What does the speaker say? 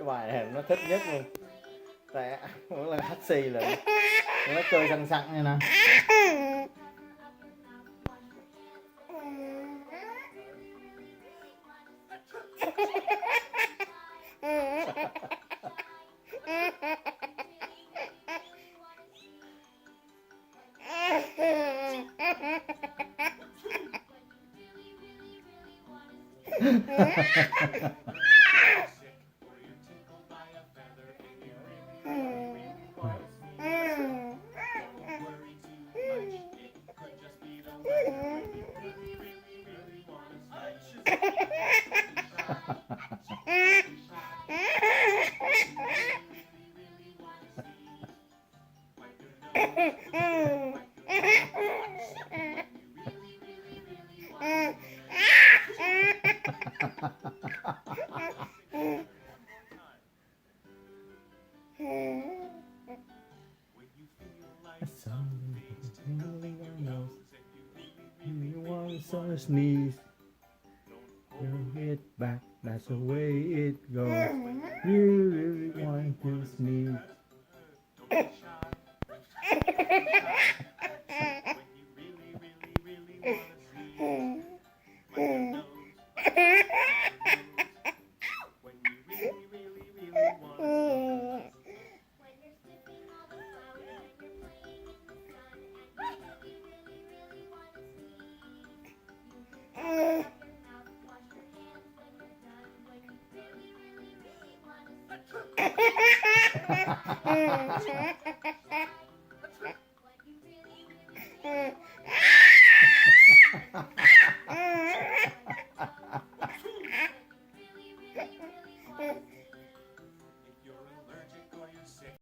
Cái bài này nó thích nhất luôn. Tại mỗi lần hắt xì là nó cười sằng sặc này nè. So sneeze, you hit back, that's the way it goes. You really want to sneeze.